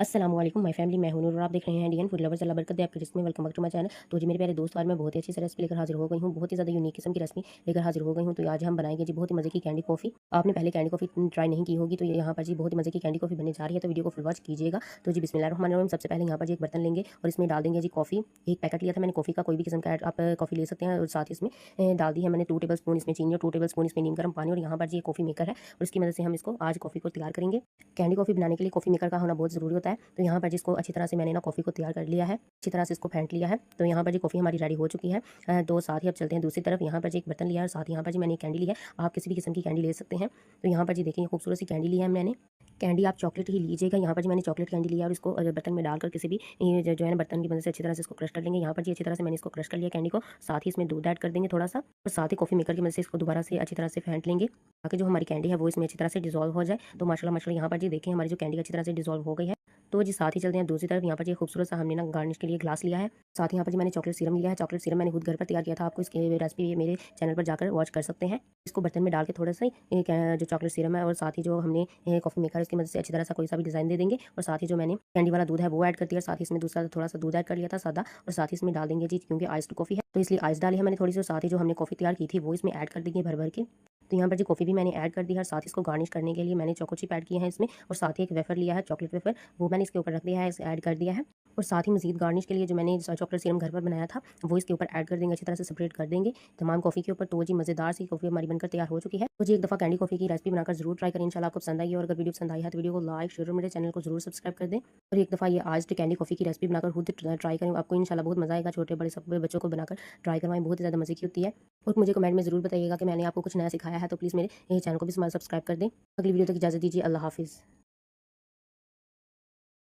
अस्सलामुअलैकुम my family, मैं हूं नूर और आप देख रहे हैं इंडियन फूड लवर्स। अल्लाह बरकत दे आपके रिस्क में। Welcome back to my channel. तो जी मेरे प्यारे दोस्तों, आज मैं बहुत ही अच्छी सी रेसिपी लेकर हाजिर हो गई हूं। बहुत ही ज़्यादा यूनिक किस्म की रेसिपी लेकर हाजिर हो गई हूं। तो आज हम बनाएंगे जी बहुत ही मज़े की कैंडी कॉफ़ी। आपने पहले कैंडी कॉफ़ी ट्राई नहीं की होगी, तो यहाँ पर जी बहुत ही मज़े की कैंडी कॉफ़ी बनने जा रही है। तो वीडियो को फुल वॉच कीजिएगा। तो जी बिस्मिल्लाहिर्रहमानिर्रहीम। सबसे पहले यहाँ पर जी एक बर्तन लेंगे और इसमें डाल देंगे जी कॉफ़ी। एक पैकेट लिया था मैंने कॉफ़ी का, कोई भी किस्म का आप कॉफ़ी ले सकते हैं। और साथ ही इसमें डाल दी है मैंने 2 टेबल स्पून इसमें चीनी और 2 टेबल स्पून इसमें नीम गर्म पानी। और यहाँ पर जी कॉफ़ी मेकर है और इसकी मदद से हम इसको आज कॉफ़ी को तैयार करेंगे। कैंडी कॉफ़ी बनाने के लिए कॉफ़ी मेकर का होना बहुत ज़रूरी होता है। तो यहाँ पर जिसको अच्छी तरह से मैंने ना कॉफ़ी को तैयार कर लिया है, अच्छी तरह से इसको फेंट लिया है। तो यहाँ पर जी कॉफ़ी हमारी रेडी हो चुकी है। तो साथ ही अब चलते हैं दूसरी तरफ। यहाँ पर जी एक बर्तन लिया है और साथ यहाँ पर जी मैंने एक कैंडी ली है। आप किसी भी किस्म की कैंडी ले सकते हैं। तो यहाँ पर जी देखिए खूबसूरत सी कैंडी ली है मैंने। कैंडी आप चॉकलेट ही लीजिएगा। यहाँ पर जी मैंने चॉकलेट कैंडी लिया और इसको बर्तन में डालकर किसी भी जो है ना बर्तन की मदद से अच्छी तरह से इसको क्रश कर लेंगे। यहाँ पर जी अच्छी तरह से मैंने इसको क्रश कर लिया कैंडी को। साथ ही इसमें दूध ऐड कर देंगे थोड़ा सा और साथ ही कॉफ़ी मेकर की मदद से इसको दोबारा से अच्छी तरह से फेंट लेंगे ताकि जो हमारी कैंडी है वो इसमें अच्छी तरह से डिजॉल्व हो जाए। तो माशाल्लाह माशाल्लाह यहाँ पर जी देखिए हमारी जो कैंडी अच्छी तरह से डिजॉल्व हो गई है। तो जी साथ ही चलते हैं दूसरी तरफ। यहाँ पर जी खूबसूरत सा हमने ना गार्निश के लिए ग्लास लिया है। साथ ही यहाँ पर जी मैंने चॉकलेट सीरम लिया है। चॉकलेट सीरम मैंने खुद घर पर तैयार किया था। आपको इसकी रेसिपी मेरे चैनल पर जाकर वॉच कर सकते हैं। इसको बर्तन में डाल के थोड़ा सा जो चॉकलेट सीरम है और साथ ही जो हमने कॉफ़ी मेकर है इसकी मदद से अच्छी तरह से कोई सा भी डिज़ाइन दे देंगे। और साथ ही जो मैंने कैंडी वाला दूध है वो ऐड कर दिया। साथ ही इसमें दूसरा थोड़ा सा दूध ऐड कर लिया था सादा। और साथ ही इसमें डाल देंगे जी, क्योंकि आइस्ड कॉफ़ी है तो इसलिए आइस डाली है मैंने थोड़ी सी। साथ ही जो हमने कॉफ़ी तैयार की थी वो इसमें ऐड कर देंगे भर भर के। तो यहाँ पर जी कॉफ़ी भी मैंने ऐड कर दी है। साथ ही इसको गार्निश करने के लिए मैंने चोको चिप ऐड किया है इसमें। और साथ ही एक वेफर लिया है, चॉकलेट वेफर, वो मैंने इसके ऊपर रख दिया है, इसे ऐड कर दिया है। और साथ ही मज़ीद गार्निश के लिए जो मैंने चॉकलेट सीरम घर पर बनाया था वो इसके ऊपर ऐड कर देंगे, अच्छी तरह से सेपरेट कर देंगे तमाम कॉफ़ी के ऊपर। तो जी मज़ेदार सी कॉफ़ी हमारी बनकर तैयार हो चुकी है। तो जी एक दफ़ा कैंडी कॉफ़ी की रेसिपी बनाकर जरूर ट्राई करें। इंशाल्लाह आपको पसंद आई। और अगर वीडियो पसंद आई है तो वीडियो को लाइक शेयर और मेरे चैनल को जरूर सब्सक्राइब कर दें। और एक दफ़ा ये आज कैंडी कॉफ़ी की रेसिपी बनाकर खुद ट्राई करें, आपको इंशाल्लाह बहुत मज़ा आएगा। छोटे बड़े सब बच्चों को बनाकर ट्राई करवाएं, बहुत ही ज़्यादा मज़े की होती है। और मुझे कमेंट में ज़रूर बताइएगा कि मैंने आपको कुछ नया सिखाया है। तो प्लीज़ मेरे चैनल को भी सब्सक्राइब कर दें। अगली वीडियो तक इजाज़त दीजिए। अल्लाह हाफिज़।